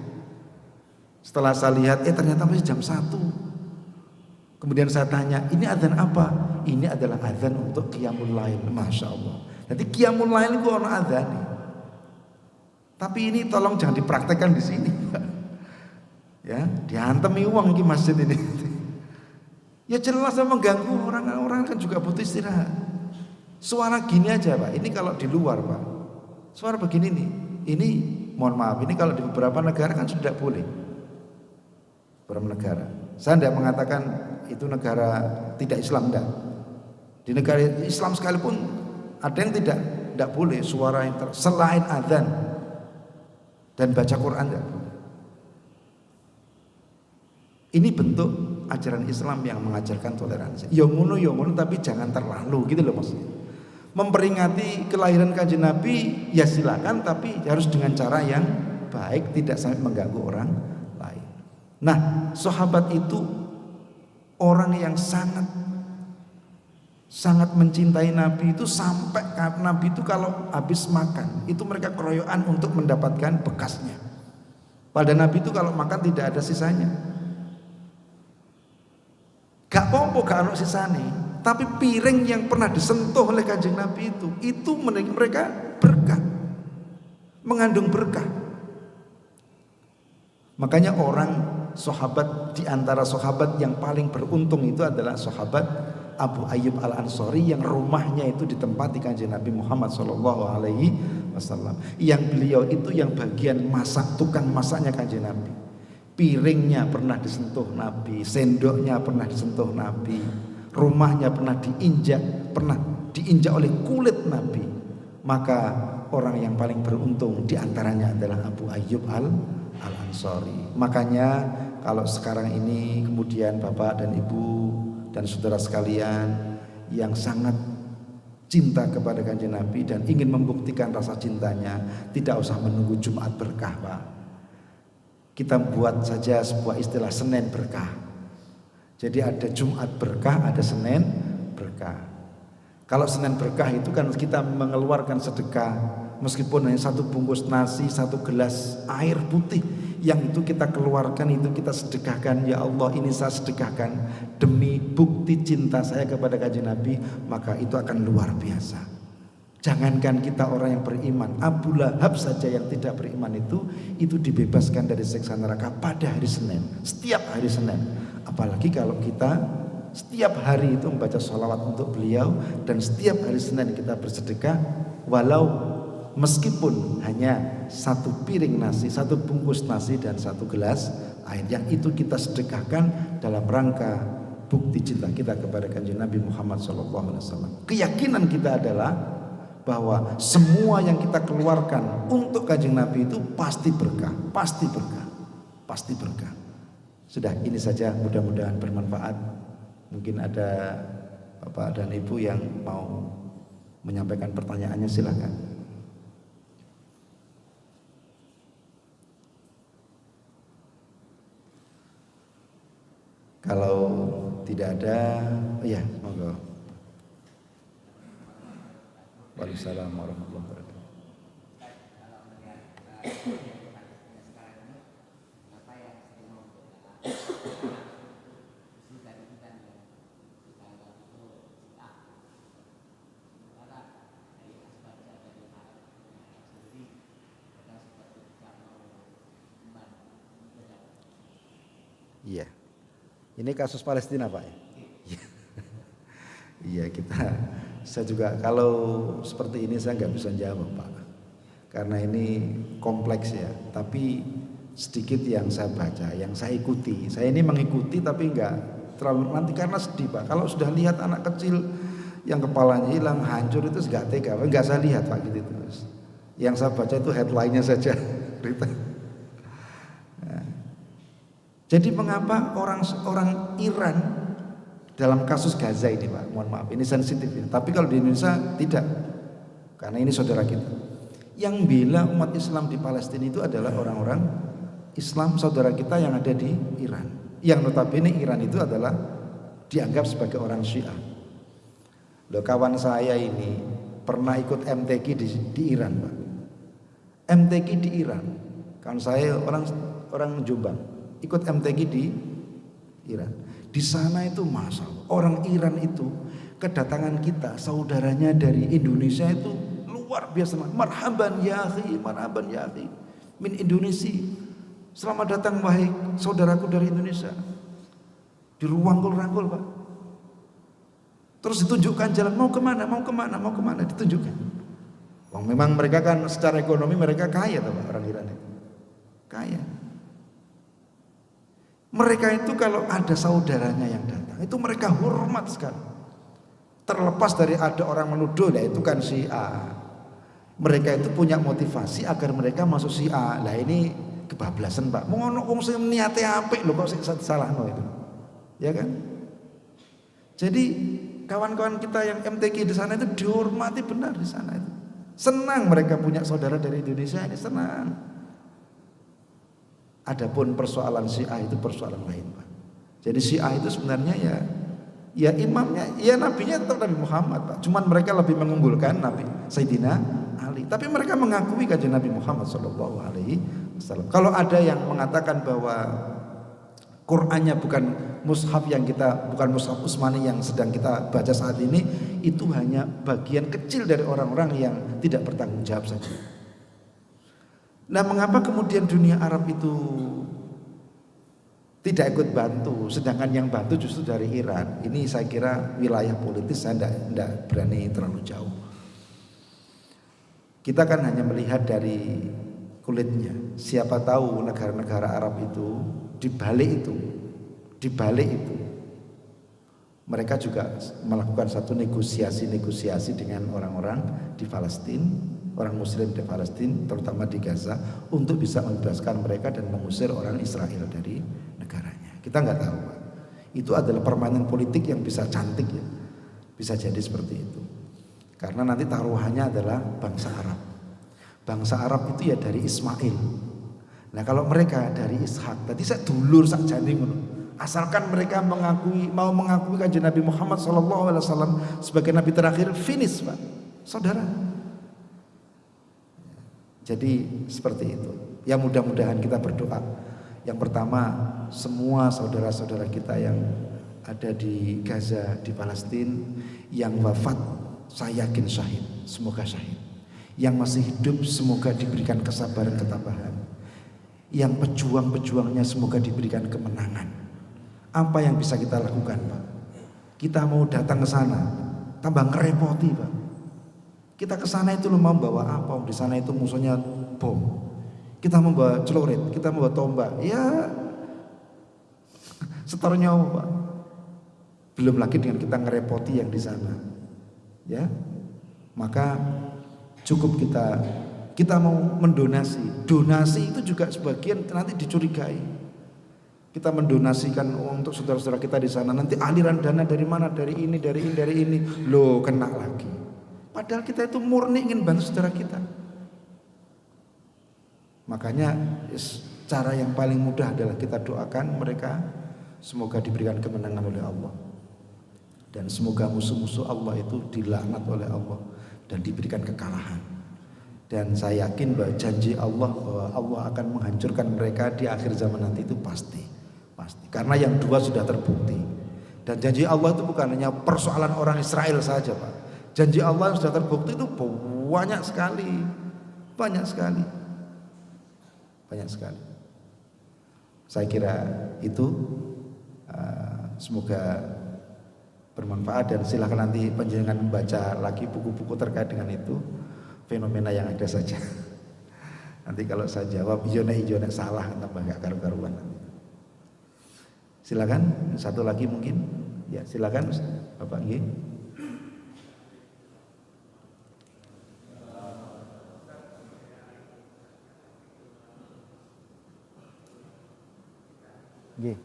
Setelah saya lihat ternyata masih jam 1. Kemudian saya tanya, ini azan apa? Ini adalah azan untuk qiyamul lail. Masya Allah. Jadi qiyamul lail itu orang azan nih. Tapi ini tolong jangan dipraktekkan di sini. Ya, diantemi uang di masjid ini. Ya jelas mengganggu orang kan juga butuh istirahat. Suara gini aja Pak. Ini kalau di luar Pak. Suara begini nih. Ini mohon maaf. Ini kalau di beberapa negara kan sudah boleh. Beberapa negara. Saya tidak mengatakan itu negara tidak Islam, enggak. Di negara Islam sekalipun ada yang tidak boleh suara yang selain azan dan baca Quran enggak. Ini bentuk ajaran Islam yang mengajarkan toleransi. Ya ngono tapi jangan terlalu gitu loh maksudnya. Memperingati kelahiran Kanjeng Nabi ya silakan tapi harus dengan cara yang baik, tidak sampai mengganggu orang lain. Nah, sahabat itu orang yang sangat mencintai Nabi itu sampai Nabi itu kalau habis makan itu mereka keroyokan untuk mendapatkan bekasnya. Pada Nabi itu kalau makan tidak ada sisanya. Gak apa-apa gak ada sisanya. Tapi piring yang pernah disentuh oleh Kanjeng Nabi itu mereka berkah, mengandung berkah. Makanya sahabat di antara sahabat yang paling beruntung itu adalah sahabat Abu Ayyub Al-Ansari yang rumahnya itu ditempati Kanjeng Nabi Muhammad SAW. Yang beliau itu yang bagian masak, tukang masaknya Kanjeng Nabi. Piringnya pernah disentuh Nabi, sendoknya pernah disentuh Nabi, rumahnya pernah diinjak oleh kulit Nabi. Maka orang yang paling beruntung di antaranya adalah Abu Ayyub Al-Ansari. Makanya kalau sekarang ini kemudian Bapak dan Ibu dan saudara sekalian yang sangat cinta kepada Kanjeng Nabi dan ingin membuktikan rasa cintanya, tidak usah menunggu Jumat berkah Pak. Kita buat saja sebuah istilah Senin berkah. Jadi ada Jumat berkah, ada Senin berkah. Kalau Senin berkah itu kan kita mengeluarkan sedekah, meskipun hanya 1 bungkus nasi, 1 gelas air putih, yang itu kita keluarkan, itu kita sedekahkan. Ya Allah, ini saya sedekahkan demi bukti cinta saya kepada Kanjeng Nabi, maka itu akan luar biasa. Jangankan kita orang yang beriman, Abu Lahab saja yang tidak beriman itu dibebaskan dari siksa neraka pada hari Senin, setiap hari Senin. Apalagi kalau kita setiap hari itu membaca sholawat untuk beliau, dan setiap hari Senin kita bersedekah, walau meskipun hanya 1 piring nasi, 1 bungkus nasi dan 1 gelas air, yang itu kita sedekahkan dalam rangka bukti cinta kita kepada Kanjeng Nabi Muhammad SAW. Keyakinan kita adalah bahwa semua yang kita keluarkan untuk Kanjeng Nabi itu pasti berkah, pasti berkah, pasti berkah. Sudah, ini saja, mudah-mudahan bermanfaat. Mungkin ada Bapak dan Ibu yang mau menyampaikan pertanyaannya, silakan. Kalau tidak ada, ya monggo. Waalaikumsalam warahmatullahi wabarakatuh. Iya. Ini kasus Palestina Pak ya? Iya, kita Saya juga kalau seperti ini saya nggak bisa jawab Pak, karena ini kompleks ya. Tapi sedikit yang saya baca, yang saya ikuti. Saya ini mengikuti tapi nggak terlalu nanti karena sedih Pak. Kalau sudah lihat anak kecil yang kepalanya hilang, hancur itu nggak tega. Nggak saya lihat Pak gitu terus. Yang saya baca itu headline-nya saja berita. Nah, jadi mengapa orang Iran dalam kasus Gaza ini Pak, mohon maaf ini sensitif ya. Tapi kalau di Indonesia tidak, karena ini saudara kita. Yang bela umat Islam di Palestina itu adalah orang-orang Islam saudara kita yang ada di Iran. Yang notabene Iran itu adalah dianggap sebagai orang Syiah. Loh, kawan saya ini pernah ikut MTQ di Iran Pak. MTQ di Iran. Kawan saya orang Jombang ikut MTQ di Iran. Di sana itu masalah orang Iran itu kedatangan kita saudaranya dari Indonesia itu luar biasa. Marhaban ya akhi, marhaban ya akhi min Indonesia. Selamat datang wahai saudaraku dari Indonesia. Dirangkul-rangkul Pak. Terus ditunjukkan jalan mau kemana ditunjukkan. Wah, memang mereka kan secara ekonomi mereka kaya tuh Pak, orang Iran itu. Kaya. Mereka itu kalau ada saudaranya yang datang itu mereka hormat sekali. Terlepas dari ada orang menuduh ya itu kan Syiah. Mereka itu punya motivasi agar mereka masuk Syiah. Lah ini kebablasan Pak. Mau ono wong sing niate apik lho kok sing salahno itu. Ya kan? Jadi kawan-kawan kita yang MTQ di sana itu dihormati benar di sana itu. Senang mereka punya saudara dari Indonesia ini senang. Adapun persoalan Syiah itu persoalan lain Pak. Jadi Syiah itu sebenarnya ya imamnya, ya nabinya tetap Nabi Muhammad Pak. Cuman mereka lebih mengunggulkan Nabi Sayyidina Ali. Tapi mereka mengakui kajian Nabi Muhammad SAW. Kalau ada yang mengatakan bahwa Qur'annya bukan mushaf bukan mushaf Utsmani yang sedang kita baca saat ini, itu hanya bagian kecil dari orang-orang yang tidak bertanggung jawab saja. Nah, mengapa kemudian dunia Arab itu tidak ikut bantu, sedangkan yang bantu justru dari Iran? Ini saya kira wilayah politis, saya tidak berani terlalu jauh. Kita kan hanya melihat dari kulitnya. Siapa tahu negara-negara Arab itu di balik itu mereka juga melakukan satu negosiasi dengan orang-orang di Palestina, orang Muslim di Palestina, terutama di Gaza, untuk bisa membebaskan mereka dan mengusir orang Israel dari negaranya. Kita nggak tahu Pak. Itu adalah permainan politik yang bisa cantik ya, bisa jadi seperti itu. Karena nanti taruhannya adalah bangsa Arab. Bangsa Arab itu ya dari Ismail. Nah kalau mereka dari Ishak, tadi saya dulur sak jane ngono. Asalkan mereka mau mengakui kanjeng Nabi Muhammad SAW sebagai nabi terakhir, finish Pak, saudara. Jadi seperti itu. Ya mudah-mudahan kita berdoa. Yang pertama, semua saudara-saudara kita yang ada di Gaza, di Palestina, yang wafat saya yakin syahid, semoga syahid. Yang masih hidup semoga diberikan kesabaran, ketabahan. Yang pejuang-pejuangnya semoga diberikan kemenangan. Apa yang bisa kita lakukan Pak? Kita mau datang ke sana, tambah ngerepoti Pak. Kita ke sana itu mau bawa apa? Di sana itu musuhnya bom. Kita membawa celurit, kita membawa tombak. Ya setor nyawa Pak. Belum lagi dengan kita ngerepoti yang di sana. Ya. Maka cukup kita mau mendonasi. Donasi itu juga sebagian nanti dicurigai. Kita mendonasikan untuk saudara-saudara kita di sana. Nanti aliran dana dari mana? Dari ini. Loh, kena lagi. Padahal kita itu murni ingin bantu saudara kita. Makanya cara yang paling mudah adalah kita doakan mereka semoga diberikan kemenangan oleh Allah. Dan semoga musuh-musuh Allah itu dilaknat oleh Allah dan diberikan kekalahan. Dan saya yakin bahwa janji Allah bahwa Allah akan menghancurkan mereka di akhir zaman nanti itu pasti. Karena yang dua sudah terbukti. Dan janji Allah itu bukan hanya persoalan orang Israel saja Pak. Janji Allah yang sudah terbukti itu banyak sekali. Saya kira itu semoga bermanfaat, dan silahkan nanti panjenengan membaca lagi buku-buku terkait dengan itu, fenomena yang ada saja. Nanti kalau saya jawab ijonek salah tambah gak karu-karuan. Silakan satu lagi mungkin. Ya, silakan Bapak nggih. Nggih.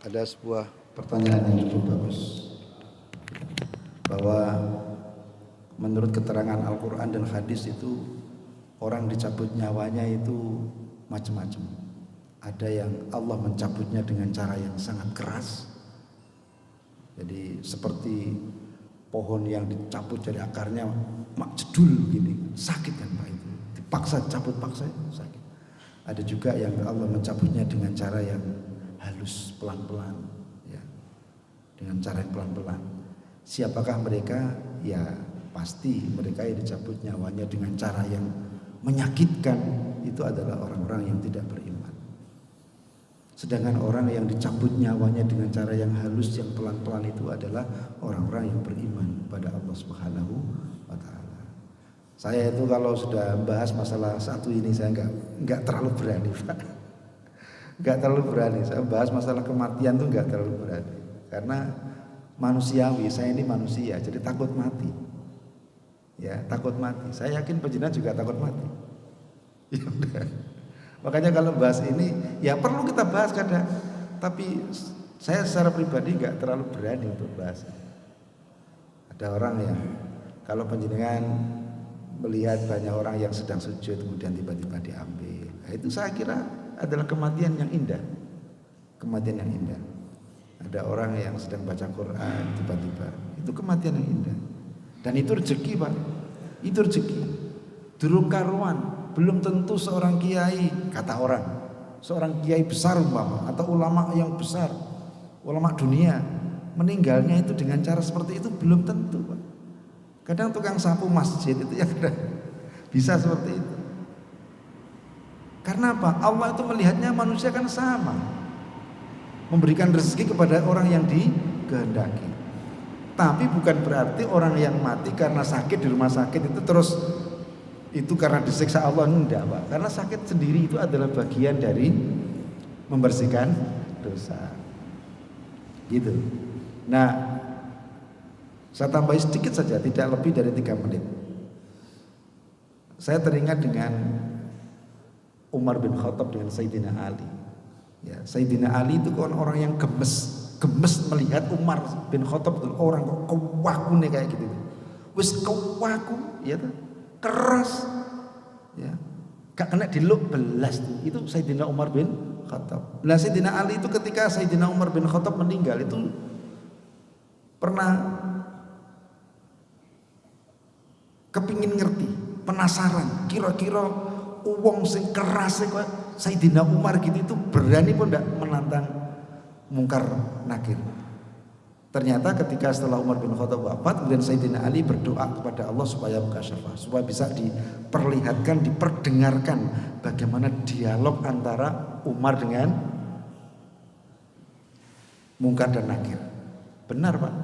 Ada sebuah pertanyaan yang cukup bagus, bahwa menurut keterangan Al-Quran dan hadis itu orang dicabut nyawanya itu macam-macam. Ada yang Allah mencabutnya dengan cara yang sangat keras, jadi seperti pohon yang dicabut dari akarnya mak jedul gini, sakit kan Pak, itu dipaksa cabut paksa sakit. Ada juga yang Allah mencabutnya dengan cara yang halus, pelan-pelan, ya, dengan cara yang pelan-pelan. Siapakah mereka? Ya pasti mereka yang dicabut nyawanya dengan cara yang menyakitkan itu adalah orang-orang yang tidak beriman. Sedangkan orang yang dicabut nyawanya dengan cara yang halus, yang pelan-pelan itu adalah orang-orang yang beriman pada Allah Subhanahu wa Ta'ala. Saya itu kalau sudah bahas masalah satu ini saya enggak terlalu berani, Pak. Enggak terlalu berani. Saya bahas masalah kematian tuh enggak terlalu berani. Karena manusiawi, saya ini manusia, jadi takut mati. Ya, takut mati. Saya yakin penjenengan juga takut mati. Ya udah. Makanya kalau bahas ini ya perlu kita bahas kadang. Tapi saya secara pribadi enggak terlalu berani untuk bahas. Ada orang yang kalau penjenengan melihat banyak orang yang sedang sujud kemudian tiba-tiba diambil. Nah, itu saya kira adalah kematian yang indah. Kematian yang indah. Ada orang yang sedang baca Quran tiba-tiba, itu kematian yang indah. Dan itu rezeki, Pak. Itu rezeki. Durung karuan, belum tentu seorang kiai, kata orang, seorang kiai besar umpama atau ulama yang besar, ulama dunia, meninggalnya itu dengan cara seperti itu belum tentu, Pak. Kadang tukang sapu masjid itu yang bisa seperti itu. Karena apa? Allah itu melihatnya manusia kan sama, memberikan rezeki kepada orang yang dikehendaki. Tapi bukan berarti orang yang mati karena sakit di rumah sakit itu terus itu karena disiksa Allah, enggak, Pak. Karena sakit sendiri itu adalah bagian dari membersihkan dosa. Gitu. Nah, saya tambahin sedikit saja, tidak lebih dari 3 menit. Saya teringat dengan Umar bin Khattab dengan Sayyidina Ali. Ya, Sayyidina Ali itu kan orang yang gemes melihat Umar bin Khattab itu orang kok kewaku nih kayak gitu. Wis kewaku, ya tuh, keras, ya, gak kena diluk belas tuh. Itu Sayyidina Umar bin Khattab. Nah, Sayyidina Ali itu ketika Sayyidina Umar bin Khattab meninggal itu pernah kepingin ngerti, penasaran, kira-kira uang sing keras kok Sayyidina Umar gitu itu berani pun enggak menantang Mungkar Nakir. Ternyata ketika setelah Umar bin Khattab wafat, kemudian Sayyidina Ali berdoa kepada Allah supaya mukasyafah, supaya bisa diperlihatkan, diperdengarkan bagaimana dialog antara Umar dengan Mungkar dan Nakir. Benar, Pak.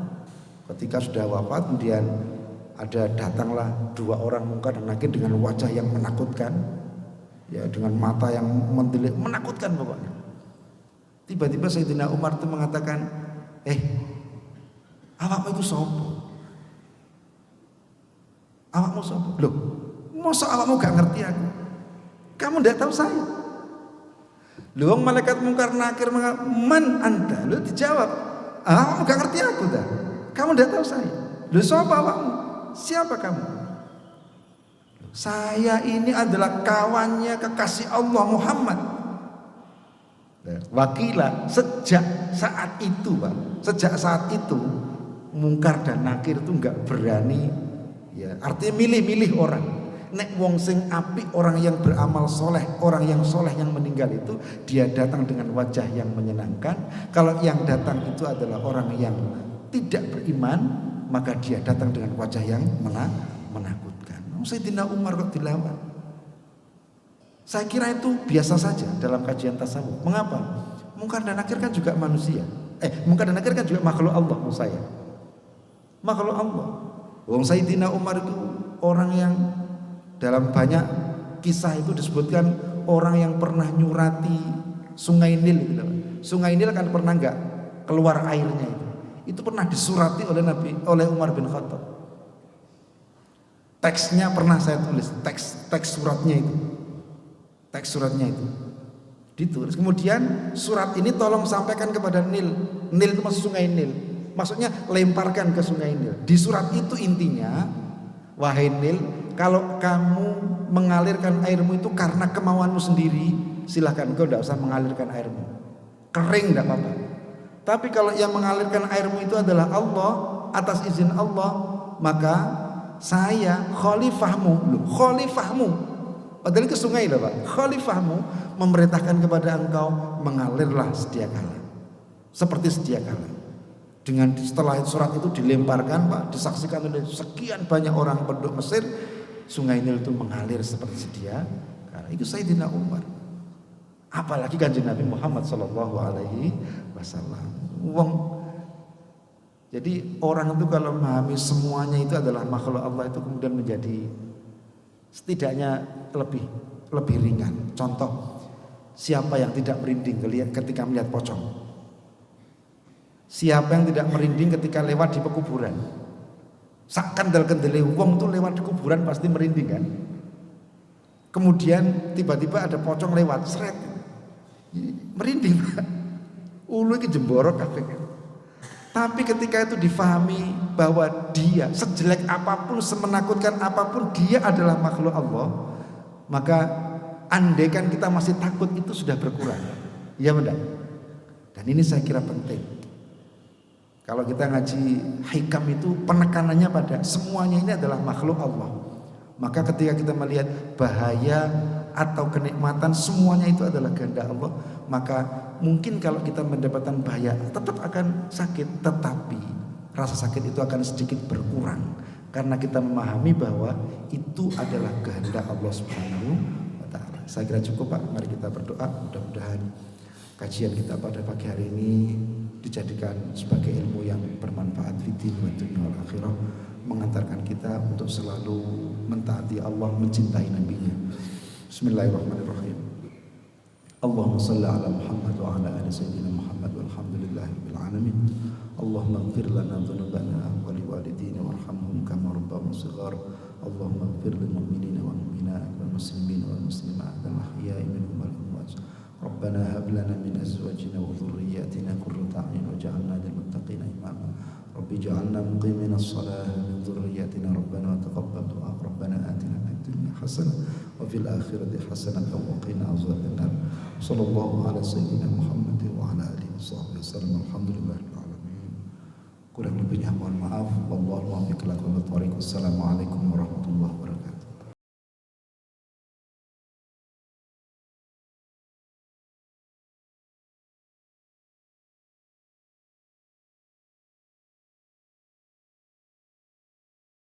Ketika sudah wafat kemudian ada datanglah 2 orang Mungkar dan Nakir dengan wajah yang menakutkan, ya, dengan mata yang mendelik, menakutkan pokoknya. Tiba-tiba Sayyidina Umar itu mengatakan, awakmu itu sapa? Awakmu sapa? Loh, masa awakmu gak ngerti aku? Kamu ndak tahu saya. Loh, malaikat mungkar nakir man anta? Loh, dijawab, awakmu gak ngerti aku dah. Kamu ndak tahu saya. Loh, sapa awakmu? Siapa kamu? Saya ini adalah kawannya kekasih Allah Muhammad. Wakila, sejak saat itu Pak, sejak saat itu mungkar dan nakir itu nggak berani, ya artinya milih-milih orang. Nek wong sing apik, orang yang beramal soleh, orang yang soleh yang meninggal itu dia datang dengan wajah yang menyenangkan. Kalau yang datang itu adalah orang yang tidak beriman, maka dia datang dengan wajah yang menakutkan. Sayyidina Umar kok dilawan? Saya kira itu biasa saja dalam kajian tasawuf. Mengapa? Mungkar dan nakir kan juga manusia. Mungkar dan nakir kan juga makhluk Allah menurut saya. Makhluk Allah. Wong Sayyidina Umar itu orang yang dalam banyak kisah itu disebutkan orang yang pernah nyurati Sungai Nil gitu. Sungai Nil kan pernah enggak keluar airnya itu. Itu pernah disurati oleh Umar bin Khattab. Teksnya pernah saya tulis, teks suratnya itu. Teks suratnya itu ditulis. Kemudian surat ini tolong sampaikan kepada Nil. Nil itu maksud Sungai Nil. Maksudnya lemparkan ke Sungai Nil. Di surat itu intinya, wahai Nil, kalau kamu mengalirkan airmu itu karena kemauanmu sendiri, silahkan, engkau tidak usah mengalirkan airmu. Kering tidak apa-apa. Tapi kalau yang mengalirkan airmu itu adalah Allah, atas izin Allah, maka saya khalifahmu, padahal ke sungai loh Pak. Khalifahmu memerintahkan kepada engkau mengalirlah sedia kala, seperti sedia kala. Dengan setelah surat itu dilemparkan Pak, disaksikan oleh sekian banyak orang penduduk Mesir, Sungai Nil itu mengalir seperti sedia kala. Itu Sayyidina Umar. Apalagi Kanjeng Nabi Muhammad sallallahu alaihi wasallam. Jadi orang itu kalau memahami semuanya itu adalah makhluk Allah itu kemudian menjadi setidaknya lebih ringan. Contoh, siapa yang tidak merinding ketika melihat pocong? Siapa yang tidak merinding ketika lewat di pekuburan? Sak kendel-kendele wong tuh lewat di kuburan pasti merinding kan? Kemudian tiba-tiba ada pocong lewat, seret, merinding Pak. Ulu iki jemborok kabeh. Tapi ketika itu difahami bahwa dia sejelek apapun, semenakutkan apapun, dia adalah makhluk Allah, maka andaikan kita masih takut itu sudah berkurang. Ya benar. Dan ini saya kira penting. Kalau kita ngaji hikam itu penekanannya pada semuanya ini adalah makhluk Allah. Maka ketika kita melihat bahaya atau kenikmatan, semuanya itu adalah kehendak Allah. Maka mungkin kalau kita mendapatkan bahaya tetap akan sakit, tetapi rasa sakit itu akan sedikit berkurang karena kita memahami bahwa itu adalah kehendak Allah Subhanahu wa taala. Saya kira cukup Pak, mari kita berdoa. Mudah-mudahan kajian kita pada pagi hari ini dijadikan sebagai ilmu yang bermanfaat fid din wa dunya wal akhirah, mengantarkan kita untuk selalu mentaati Allah, mencintai nabinya. Bismillahirrahmanirrahim. Allahumma salli ala Muhammad wa ala ali sayyidina Muhammad walhamdulillahi rabbil alamin. Allahumma ighfir lana dhunubana wa liwalidina warhamhum kama rabbawna shighar. Allahumma ighfir lil mu'minina wal mu'minat wal muslimina wal muslimat al ahya'i minhum wal amwat. Rabbana hab lana min azwajina wa dhurriyyatina qurrata a'yun waj'alna lil muttaqina imama. Rabbi ij'alna muqimina as-salati min dhurriyyatina rabbana wa taqabbal du'a. Rabbana atina fid dunya hasanah wa fil akhirati hasanah wa qina adzaban nar. Sallallahu ala sayyidina Muhammad wa ala alihi wasallam. Alhamdulillahil alamin. Kurang lebihnya mohon maaf. Wallahu muwaffiq ila aqwamit thoriq. Wassalamualaikum warahmatullahi wabarakatuh.